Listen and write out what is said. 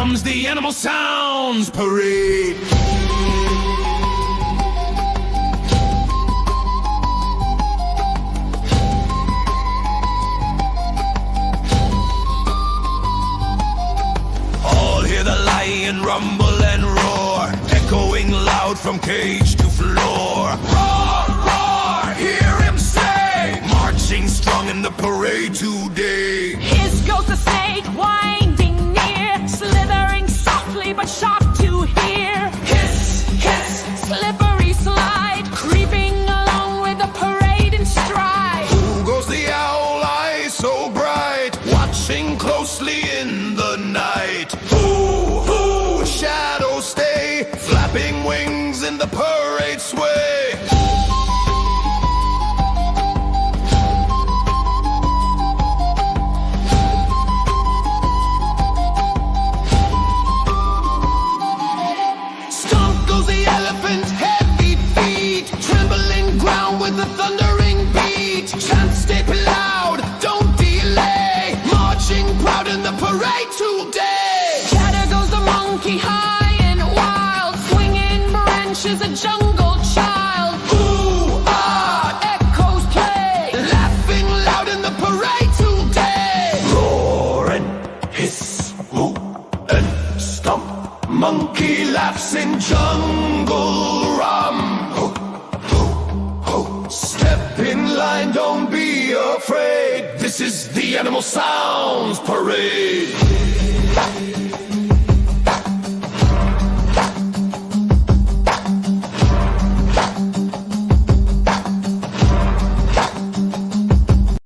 comes the Animal Sounds Parade. All hear the lion rumble and roar, echoing loud from cage to floor. Roar, roar, hear him say, marching strong in the parade today. His goes the snake, winding near, slithering softly but sharp to hear. Hiss, hiss, Slippery slide, creeping along with the parade in stride. who goes the owl, eye so bright, watching closely in the night. Who, shadows stay, flapping wings in the parade sway. Stomp goes the elephant, heavy feet, trembling ground with a thundering beat. Chant, stay loud, don't delay, marching proud in the parade today. Chatter goes the monkey, high and wild, swinging branches, a jungle child. Ooh, ah, Echoes play, laughing loud in the parade today. Roar and hiss, whoop and stomp, monkey laughs in jungle rum. Ho, ho, ho, step in line, don't be afraid. This is the Animal Sounds Parade.